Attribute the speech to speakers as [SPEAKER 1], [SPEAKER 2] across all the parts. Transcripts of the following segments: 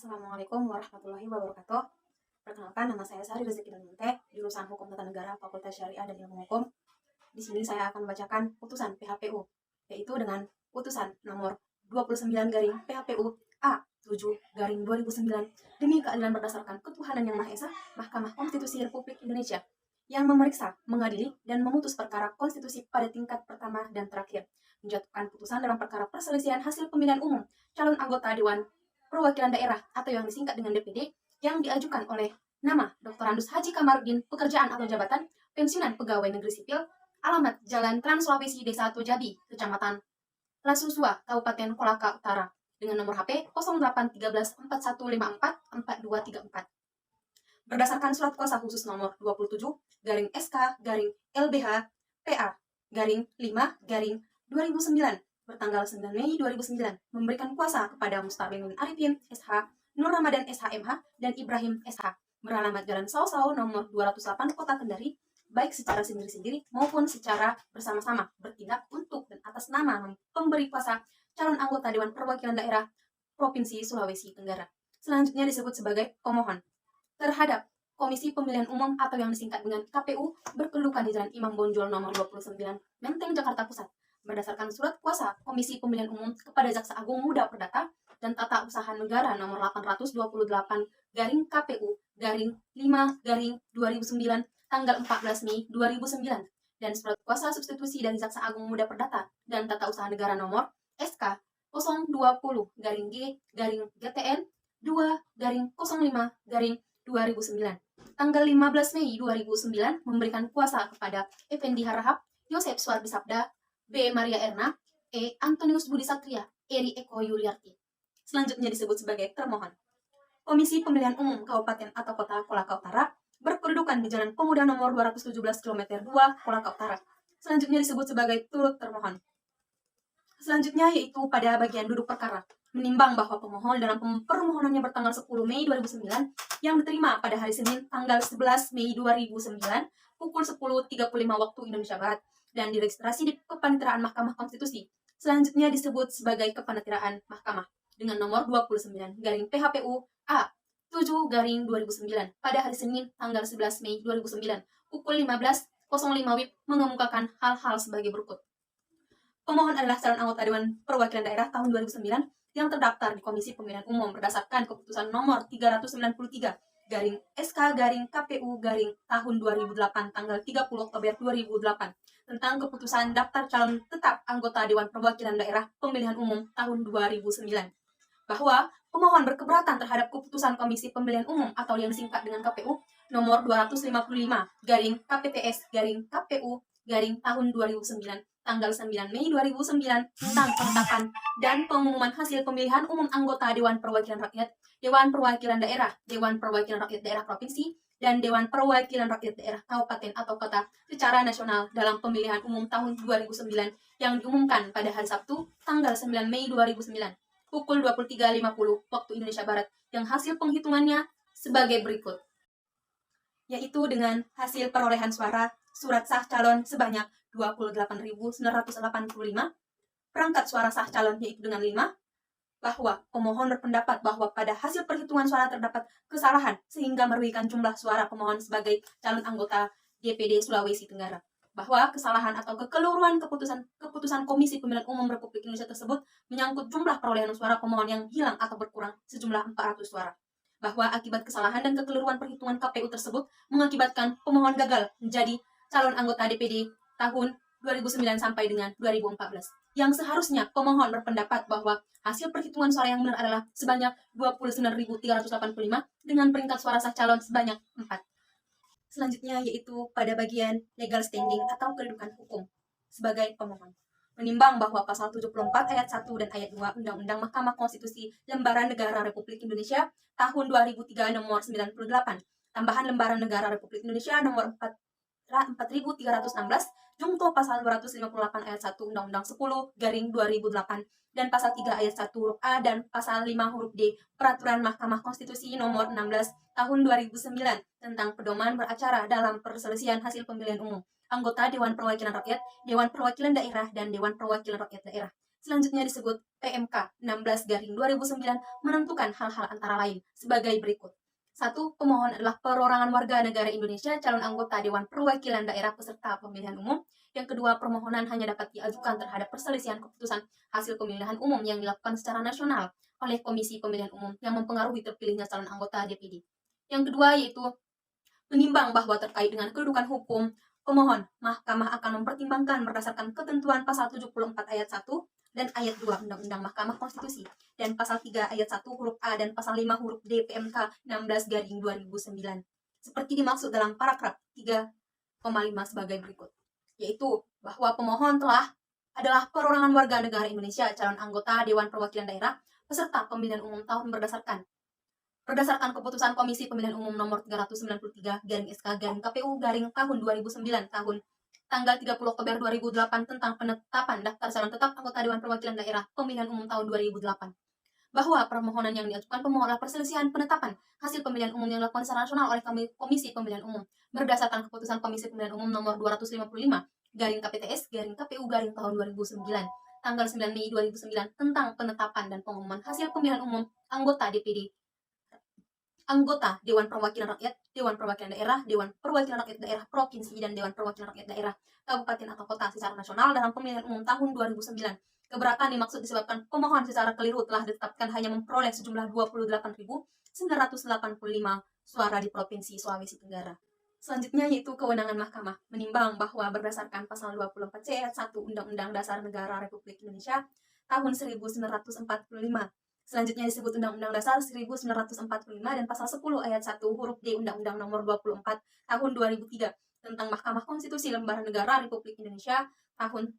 [SPEAKER 1] Assalamualaikum warahmatullahi wabarakatuh. Perkenalkan, nama saya Sari Rezeki Danmunte, jurusan Hukum Tata Negara, Fakultas Syariah dan Ilmu Hukum. Di sini saya akan membacakan putusan PHPU, yaitu dengan putusan nomor 29 garing PHPU A 7 garing 2009 demi keadilan berdasarkan ketuhanan yang Maha Esa, Mahkamah Konstitusi Republik Indonesia yang memeriksa, mengadili, dan memutus perkara konstitusi pada tingkat pertama dan terakhir, menjatuhkan putusan dalam perkara perselisihan hasil pemilihan umum calon anggota Dewan Perwakilan Daerah atau yang disingkat dengan DPD yang diajukan oleh nama Dr. Andus Haji Kamarudin, pekerjaan atau jabatan, pensiunan pegawai negeri sipil, alamat Jalan Trans Sulawesi Desa 1 Jabi, Kecamatan Lasusua, Kabupaten Kolaka Utara, dengan nomor HP 081341544234. Berdasarkan surat kuasa khusus nomor 27 garing SK garing LBH PA garing 5 garing 2009 bertanggal 9 Mei 2009 memberikan kuasa kepada Mustabeng Arifin SH, Nur Ramadan SHMH, dan Ibrahim SH beralamat Jalan Sao-Sao nomor 208 Kota Kendari, baik secara sendiri-sendiri maupun secara bersama-sama bertindak untuk dan atas nama pemberi kuasa calon anggota Dewan Perwakilan Daerah Provinsi Sulawesi Tenggara. Selanjutnya disebut sebagai pemohon terhadap Komisi Pemilihan Umum atau yang disingkat dengan KPU berkedudukan di Jalan Imam Bonjol nomor 29, Menteng, Jakarta Pusat, berdasarkan surat kuasa Komisi Pemilihan Umum kepada Jaksa Agung Muda Perdata dan Tata Usaha Negara nomor 828 garing KPU garing 5 garing 2009 tanggal 14 Mei 2009 dan surat kuasa substitusi dari Jaksa Agung Muda Perdata dan Tata Usaha Negara nomor SK 020 garing G garing GTN 2 garing 05 garing 2009 tanggal 15 Mei 2009 memberikan kuasa kepada Effendi Harahap, Yosep Suardi Sabda, B. Maria Erna, E. Antonius Budi Satria, Eri Eko Yuliarti. Selanjutnya disebut sebagai termohon. Komisi Pemilihan Umum Kabupaten atau Kota Kolaka Utara berkedudukan di Jalan Pemuda nomor 217 km 2 Kolaka Utara. Selanjutnya disebut sebagai turut termohon. Selanjutnya yaitu pada bagian duduk perkara. Menimbang bahwa pemohon dalam permohonannya bertanggal 10 Mei 2009 yang diterima pada hari Senin tanggal 11 Mei 2009 pukul 10.35 waktu Indonesia Barat dan diregistrasi di Kepaniteraan Mahkamah Konstitusi. Selanjutnya disebut sebagai Kepaniteraan Mahkamah dengan nomor 29 garing PHPU A 7 garing 2009 pada hari Senin tanggal 11 Mei 2009 pukul 15.05 WIB mengemukakan hal-hal sebagai berikut. Pemohon adalah calon anggota Dewan Perwakilan Daerah tahun 2009 yang terdaftar di Komisi Pemilihan Umum berdasarkan keputusan nomor 393 garing SK garing KPU garing tahun 2008 tanggal 30 Oktober 2008 tentang keputusan daftar calon tetap anggota Dewan Perwakilan Daerah Pemilihan Umum tahun 2009 bahwa pemohon berkeberatan terhadap keputusan Komisi Pemilihan Umum atau yang disingkat dengan KPU nomor 255 garing KPPS garing KPU garing tahun 2009 tanggal 9 Mei 2009 tentang penetapan dan pengumuman hasil pemilihan umum anggota Dewan Perwakilan Rakyat, Dewan Perwakilan Daerah, Dewan Perwakilan Rakyat Daerah Provinsi, dan Dewan Perwakilan Rakyat Daerah Kabupaten atau Kota secara nasional dalam pemilihan umum tahun 2009 yang diumumkan pada hari Sabtu tanggal 9 Mei 2009 pukul 23.50 waktu Indonesia Barat yang hasil penghitungannya sebagai berikut, yaitu dengan hasil perolehan suara surat sah calon sebanyak 28.985, perangkat suara sah calon yaitu dengan 5, bahwa pemohon berpendapat bahwa pada hasil perhitungan suara terdapat kesalahan sehingga merugikan jumlah suara pemohon sebagai calon anggota DPD Sulawesi Tenggara, bahwa kesalahan atau kekeliruan keputusan Komisi Pemilihan Umum Republik Indonesia tersebut menyangkut jumlah perolehan suara pemohon yang hilang atau berkurang sejumlah 400 suara, bahwa akibat kesalahan dan kekeliruan perhitungan KPU tersebut mengakibatkan pemohon gagal menjadi calon anggota DPD tahun 2009 sampai dengan 2014. Yang seharusnya pemohon berpendapat bahwa hasil perhitungan suara yang benar adalah sebanyak 29.385 dengan peringkat suara sah calon sebanyak 4. Selanjutnya yaitu pada bagian legal standing atau kedudukan hukum sebagai pemohon. Menimbang bahwa pasal 74 ayat 1 dan ayat 2 Undang-Undang Mahkamah Konstitusi Lembaran Negara Republik Indonesia tahun 2003 nomor 98, tambahan Lembaran Negara Republik Indonesia nomor 4.316, Jungto pasal 258 ayat 1 Undang-Undang 10 garing 2008 dan pasal 3 ayat 1 huruf A dan pasal 5 huruf D Peraturan Mahkamah Konstitusi nomor 16 tahun 2009 tentang pedoman beracara dalam perselisihan hasil pemilihan umum anggota Dewan Perwakilan Rakyat, Dewan Perwakilan Daerah, dan Dewan Perwakilan Rakyat Daerah. Selanjutnya disebut PMK 16/2009 menentukan hal-hal antara lain sebagai berikut. 1. Pemohon adalah perorangan warga negara Indonesia, calon anggota Dewan Perwakilan Daerah peserta pemilihan umum. Yang kedua, permohonan hanya dapat diajukan terhadap perselisihan keputusan hasil pemilihan umum yang dilakukan secara nasional oleh Komisi Pemilihan Umum yang mempengaruhi terpilihnya calon anggota DPD. Yang kedua yaitu menimbang bahwa terkait dengan kedudukan hukum pemohon, Mahkamah akan mempertimbangkan berdasarkan ketentuan pasal 74 ayat 1 dan ayat 2 Undang-Undang Mahkamah Konstitusi dan pasal 3 ayat 1 huruf A dan pasal 5 huruf D PMK 16/2009 seperti dimaksud dalam paragraf 3,5 sebagai berikut, yaitu bahwa pemohon adalah perorangan warga negara Indonesia, calon anggota Dewan Perwakilan Daerah peserta pemilihan umum tahun berdasarkan keputusan Komisi Pemilihan Umum nomor 393/SK/KPU tahun 2009 tanggal 30 Oktober 2008 tentang penetapan daftar calon tetap anggota Dewan Perwakilan Daerah Pemilihan Umum tahun 2008. Bahwa permohonan yang diajukan pemohon adalah perselisihan penetapan hasil pemilihan umum yang dilakukan secara nasional oleh Komisi Pemilihan Umum berdasarkan keputusan Komisi Pemilihan Umum nomor 255/KPTS/KPU tahun 2009 tanggal 9 Mei 2009 tentang penetapan dan pengumuman hasil pemilihan umum anggota DPD, anggota Dewan Perwakilan Rakyat, Dewan Perwakilan Daerah, Dewan Perwakilan Rakyat Daerah Provinsi, dan Dewan Perwakilan Rakyat Daerah Kabupaten atau Kota secara nasional dalam pemilihan umum tahun 2009. Keberatan dimaksud disebabkan pemohon secara keliru telah ditetapkan hanya memperoleh sejumlah 28.985 suara di Provinsi Sulawesi Tenggara. Selanjutnya yaitu kewenangan mahkamah, menimbang bahwa berdasarkan pasal 24C ayat 1 Undang-Undang Dasar Negara Republik Indonesia tahun 1945. Selanjutnya disebut Undang-Undang Dasar 1945 dan pasal 10 ayat 1 huruf D Undang-Undang nomor 24 tahun 2003 tentang Mahkamah Konstitusi Lembaran Negara Republik Indonesia tahun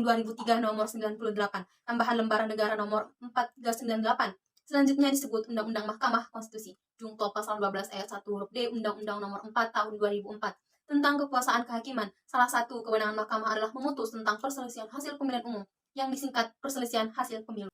[SPEAKER 1] 2003 nomor 98, tambahan Lembaran Negara nomor 4398. Selanjutnya disebut Undang-Undang Mahkamah Konstitusi, jungto pasal 12 ayat 1 huruf D Undang-Undang nomor 4 tahun 2004 tentang kekuasaan kehakiman. Salah satu kewenangan mahkamah adalah memutus tentang perselisihan hasil pemilihan umum yang disingkat perselisihan hasil pemilu.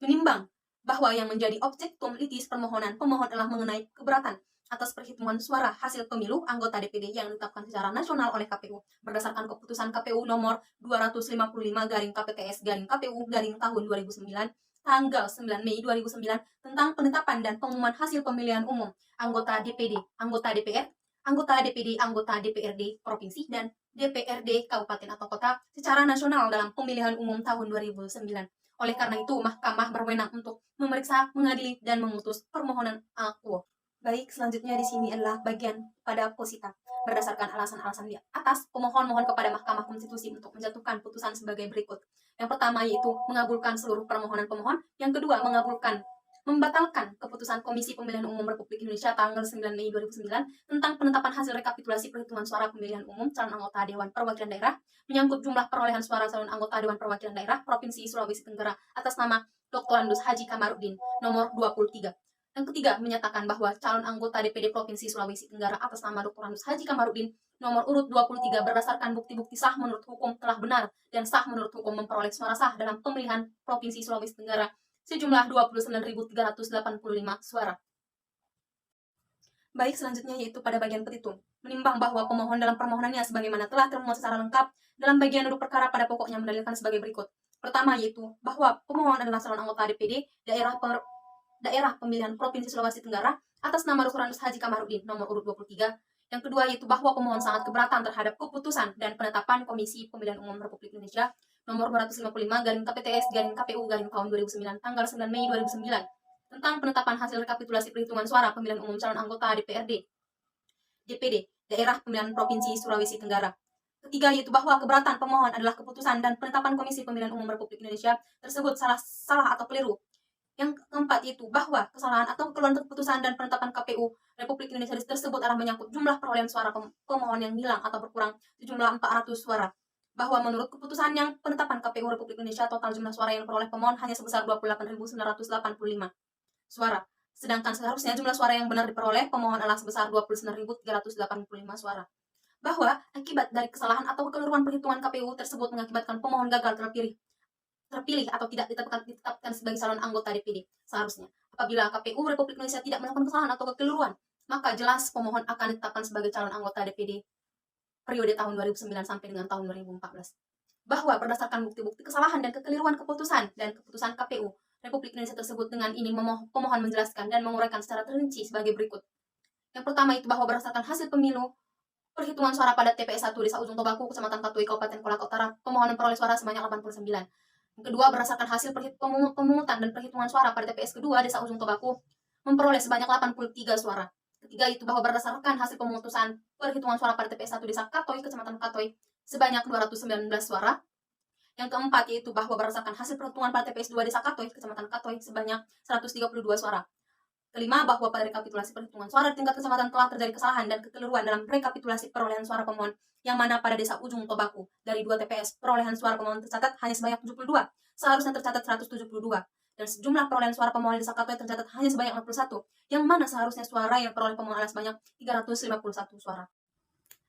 [SPEAKER 1] Menimbang bahwa yang menjadi objektum litis permohonan pemohon adalah mengenai keberatan atas perhitungan suara hasil pemilu anggota DPD yang ditetapkan secara nasional oleh KPU berdasarkan keputusan KPU nomor 255/KPTS/KPU tahun 2009 tanggal 9 Mei 2009 tentang penetapan dan pengumuman hasil pemilihan umum anggota DPD, anggota DPR, anggota DPD, anggota DPRD Provinsi, dan DPRD Kabupaten atau Kota secara nasional dalam pemilihan umum tahun 2009. Oleh karena itu, Mahkamah berwenang untuk memeriksa, mengadili, dan memutus permohonan akuo. Baik, selanjutnya di sini adalah bagian pada posita. Berdasarkan alasan-alasan di atas, pemohon mohon kepada Mahkamah Konstitusi untuk menjatuhkan putusan sebagai berikut. Yang pertama yaitu mengabulkan seluruh permohonan pemohon. Yang kedua, membatalkan keputusan Komisi Pemilihan Umum Republik Indonesia tanggal 9 Mei 2009 tentang penetapan hasil rekapitulasi perhitungan suara pemilihan umum calon anggota Dewan Perwakilan Daerah menyangkut jumlah perolehan suara calon anggota Dewan Perwakilan Daerah Provinsi Sulawesi Tenggara atas nama Dr. Andus Haji Kamarudin nomor 23. Yang ketiga, menyatakan bahwa calon anggota DPD Provinsi Sulawesi Tenggara atas nama Dr. Andus Haji Kamarudin nomor urut 23 berdasarkan bukti-bukti sah menurut hukum telah benar dan sah menurut hukum memperoleh suara sah dalam pemilihan Provinsi Sulawesi Tenggara sejumlah 29.385 suara. Baik, selanjutnya yaitu pada bagian petitum. Menimbang bahwa pemohon dalam permohonannya sebagaimana telah termuat secara lengkap dalam bagian duduk perkara pada pokoknya mendalilkan sebagai berikut. Pertama yaitu bahwa pemohon adalah calon anggota DPD daerah pemilihan Provinsi Sulawesi Tenggara atas nama Dr. Andus Haji Kamarudin nomor urut 23. Yang kedua yaitu bahwa pemohon sangat keberatan terhadap keputusan dan penetapan Komisi Pemilihan Umum Republik Indonesia nomor 255/KPTS/KPU tahun 2009 tanggal 9 Mei 2009 tentang penetapan hasil rekapitulasi perhitungan suara pemilihan umum calon anggota DPRD, DPD, daerah pemilihan Provinsi Sulawesi Tenggara. Ketiga yaitu bahwa keberatan pemohon adalah keputusan dan penetapan Komisi Pemilihan Umum Republik Indonesia tersebut salah atau keliru. Yang keempat yaitu bahwa kesalahan atau kekeliruan keputusan dan penetapan KPU Republik Indonesia tersebut adalah menyangkut jumlah perolehan suara pemohon yang hilang atau berkurang sejumlah 400 suara. Bahwa menurut keputusan yang penetapan KPU Republik Indonesia total jumlah suara yang diperoleh pemohon hanya sebesar 28.985 suara. Sedangkan seharusnya jumlah suara yang benar diperoleh pemohon adalah sebesar 29.385 suara. Bahwa akibat dari kesalahan atau kekeliruan perhitungan KPU tersebut mengakibatkan pemohon gagal terpilih atau tidak ditetapkan sebagai calon anggota DPD seharusnya. Apabila KPU Republik Indonesia tidak melakukan kesalahan atau kekeliruan, maka jelas pemohon akan ditetapkan sebagai calon anggota DPD periode tahun 2009 sampai dengan tahun 2014. bahwa berdasarkan bukti-bukti kesalahan dan kekeliruan keputusan KPU Republik Indonesia tersebut, dengan ini pemohon menjelaskan dan menguraikan secara terrinci sebagai berikut. Yang pertama itu bahwa berdasarkan hasil pemilu perhitungan suara pada TPS 1 Desa Ujung Tobaku, Kecamatan Katui, Kabupaten Kolaka Utara, pemohon memperoleh suara sebanyak 89. Yang kedua, berdasarkan hasil pemungutan dan perhitungan suara pada TPS kedua Desa Ujung Tobaku, memperoleh sebanyak 83 suara. Ketiga itu bahwa berdasarkan hasil pemutusan perhitungan suara pada TPS 1 Desa Katoi, Kecamatan Katoi, sebanyak 219 suara. Yang keempat yaitu bahwa berdasarkan hasil perhitungan pada TPS 2 Desa Katoi, Kecamatan Katoi, sebanyak 132 suara. Kelima, bahwa pada rekapitulasi perhitungan suara di tingkat kecamatan telah terjadi kesalahan dan kekeliruan dalam rekapitulasi perolehan suara pemohon, yang mana pada Desa Ujung Tobaku dari 2 TPS perolehan suara pemohon tercatat hanya sebanyak 72, seharusnya tercatat 172. Dan sejumlah perolehan suara pemohon di Desa Katoi tercatat hanya sebanyak 61, yang mana seharusnya suara yang peroleh pemohon adalah sebanyak 351 suara.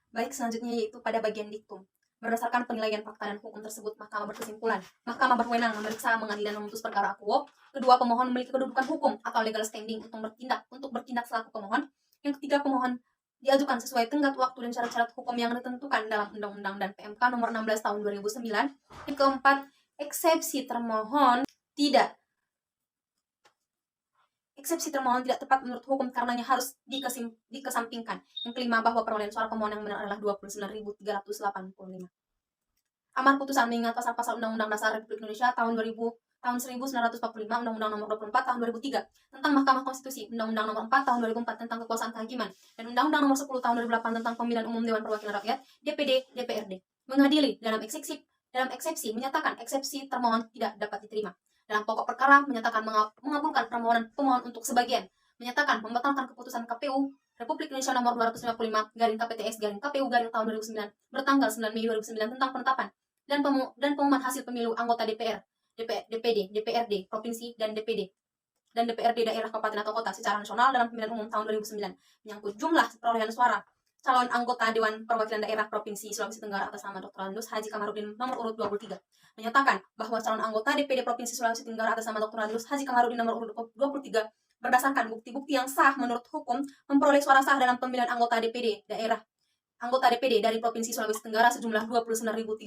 [SPEAKER 1] Baik, selanjutnya yaitu pada bagian diktum. Berdasarkan penilaian fakta dan hukum tersebut, Mahkamah berkesimpulan, Mahkamah berwenang memeriksa, mengadili, dan memutus perkara akuo. Kedua, pemohon memiliki kedudukan hukum atau legal standing untuk bertindak selaku pemohon. Yang ketiga, pemohon diajukan sesuai tenggat waktu dan syarat-syarat hukum yang ditentukan dalam Undang-Undang dan PMK nomor 16 tahun 2009. Yang keempat, eksepsi termohon tidak tepat menurut hukum karenanya harus dikesampingkan. Yang kelima, bahwa perolehan suara pemohon yang benar adalah 29.385. Amar putusan mengingat pasal-pasal Undang-Undang Dasar Republik Indonesia tahun 1945, Undang-Undang Nomor 24 tahun 2003 tentang Mahkamah Konstitusi, Undang-Undang Nomor 4 tahun 2004 tentang kekuasaan kehakiman, dan Undang-Undang Nomor 10 tahun 2008 tentang Pemilihan Umum Dewan Perwakilan Rakyat (DPD, DPRD). Mengadili dalam eksepsi menyatakan eksepsi termohon tidak dapat diterima. Dalam pokok perkara menyatakan mengabulkan permohonan pemohon untuk sebagian, menyatakan membatalkan keputusan KPU Republik Indonesia nomor 255 KPTS KPU tahun 2009 bertanggal 9 Mei 2009 tentang penetapan dan pengumuman hasil pemilu anggota DPR, DPD, DPRD provinsi dan DPRD daerah kabupaten atau kota secara nasional dalam pemilihan umum tahun 2009, menyangkut jumlah perolehan suara calon anggota Dewan Perwakilan Daerah Provinsi Sulawesi Tenggara atas nama Dr. Andus Haji Kamarudin nomor urut 23, menyatakan bahwa calon anggota DPD Provinsi Sulawesi Tenggara atas nama Dr. Andus Haji Kamarudin nomor urut 23 berdasarkan bukti-bukti yang sah menurut hukum memperoleh suara sah dalam pemilihan anggota DPD dari Provinsi Sulawesi Tenggara sejumlah 29.385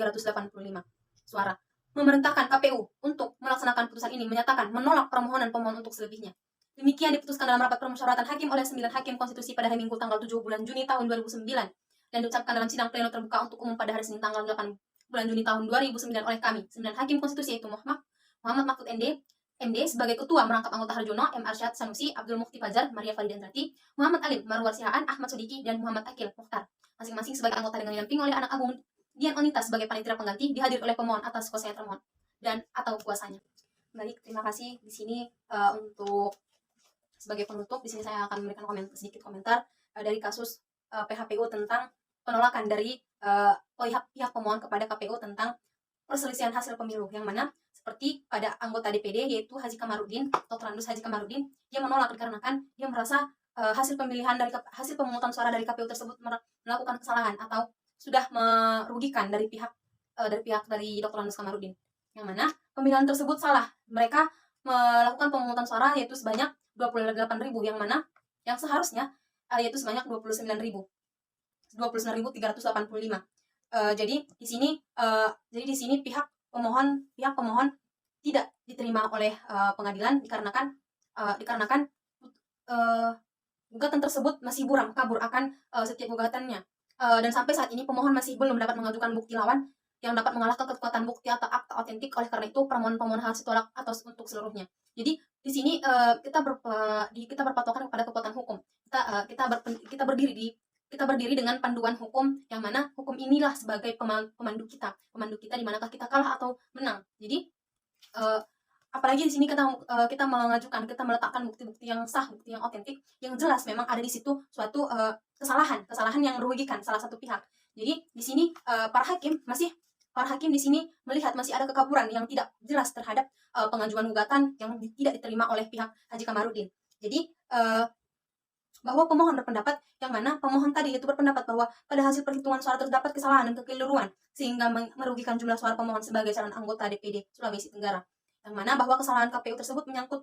[SPEAKER 1] suara. Memerintahkan KPU untuk melaksanakan putusan ini, menyatakan menolak permohonan pemohon untuk selebihnya. Demikian diputuskan dalam rapat permusyawaratan hakim oleh 9 hakim konstitusi pada hari Minggu tanggal 7 bulan Juni tahun 2009 dan diucapkan dalam sidang pleno terbuka untuk umum pada hari Senin tanggal 8 bulan Juni tahun 2009 oleh kami, 9 hakim konstitusi yaitu Muhammad Mahfud MD sebagai ketua, merangkap anggota Harjono, M. Arsyad Sanusi, Abdul Mukti Fajar, Maria Falidantrati, Muhammad Alim, Marwar Sihaan, Ahmad Sodiki, dan Muhammad Akil Mukhtar, masing-masing sebagai anggota dengan didampingi oleh anak agung Dian Onita sebagai panitia pengganti, dihadiri oleh pemohon atas kuasa termohon dan atau kuasanya. Baik, terima kasih. Di sini untuk sebagai penutup, di sini saya akan memberikan sedikit komentar dari kasus PHPU tentang penolakan dari pihak pemohon kepada KPU tentang perselisihan hasil pemilu, yang mana seperti pada anggota DPD yaitu Haji Kamarudin, Dr. Andus Haji Kamarudin, dia menolak dikarenakan dia merasa hasil pemungutan suara dari KPU tersebut melakukan kesalahan atau sudah merugikan dari pihak Dr. Andus Kamarudin, yang mana pemilihan tersebut salah. Mereka melakukan pemungutan suara yaitu sebanyak 28.000, yang mana yang seharusnya yaitu sebanyak 29.385. Jadi di sini pihak pemohon tidak diterima oleh pengadilan dikarenakan gugatan tersebut masih buram, kabur akan setiap gugatannya, dan sampai saat ini pemohon masih belum dapat mengajukan bukti lawan yang dapat mengalahkan kekuatan bukti atau akta otentik. Oleh karena itu permohonan harus ditolak atau untuk seluruhnya. Jadi di sini kita berpatokan kepada kekuatan hukum. Kita berdiri dengan panduan hukum, yang mana hukum inilah sebagai pemandu kita di manakah kita kalah atau menang. Jadi apalagi di sini kita meletakkan bukti-bukti yang sah, bukti yang otentik, yang jelas memang ada di situ suatu kesalahan yang merugikan salah satu pihak. Jadi di sini para hakim di sini melihat masih ada kekaburan yang tidak jelas terhadap pengajuan gugatan yang tidak diterima oleh pihak Haji Kamarudin. Jadi bahwa pemohon berpendapat, yang mana pemohon tadi itu berpendapat bahwa pada hasil perhitungan suara terdapat kesalahan dan kekeliruan sehingga merugikan jumlah suara pemohon sebagai calon anggota DPD Sulawesi Tenggara, yang mana bahwa kesalahan KPU tersebut menyangkut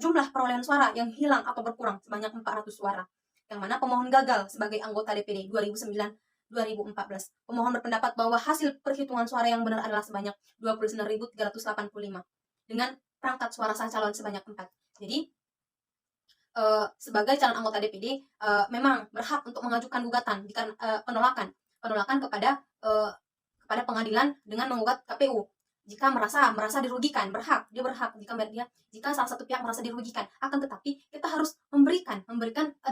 [SPEAKER 1] jumlah perolehan suara yang hilang atau berkurang sebanyak 400 suara, yang mana pemohon gagal sebagai anggota DPD 2009 2014. Pemohon berpendapat bahwa hasil perhitungan suara yang benar adalah sebanyak 29.385 dengan perangkat suara sah calon sebanyak 4. Jadi sebagai calon anggota DPD memang berhak untuk mengajukan gugatan penolakan kepada pengadilan dengan menggugat KPU jika merasa dirugikan. Dia berhak jika salah satu pihak merasa dirugikan. Akan tetapi kita harus memberikan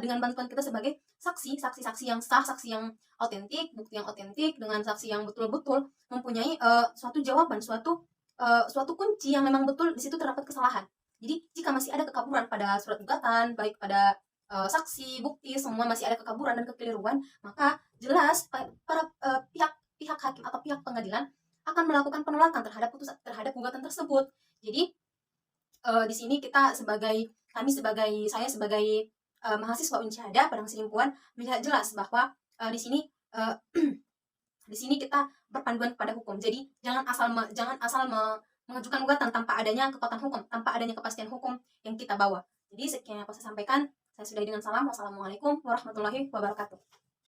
[SPEAKER 1] dengan bantuan kita sebagai saksi yang sah, saksi yang otentik, bukti yang otentik, dengan saksi yang betul-betul mempunyai suatu jawaban, suatu kunci yang memang betul di situ terdapat kesalahan. Jadi jika masih ada kekaburan pada surat gugatan, baik pada saksi, bukti, semua masih ada kekaburan dan kekeliruan, maka jelas para pihak hakim atau pihak pengadilan akan melakukan penolakan terhadap gugatan tersebut. Jadi di sini saya sebagai mahasiswa Unsyahadah Padang Sidimpuan melihat jelas bahwa di sini di sini kita berpanduan pada hukum. Jadi jangan asal mengajukan gugatan tanpa adanya kekuatan hukum, tanpa adanya kepastian hukum yang kita bawa. Jadi sekian yang aku sampaikan. Saya sudahi dengan salam. Wassalamualaikum warahmatullahi wabarakatuh.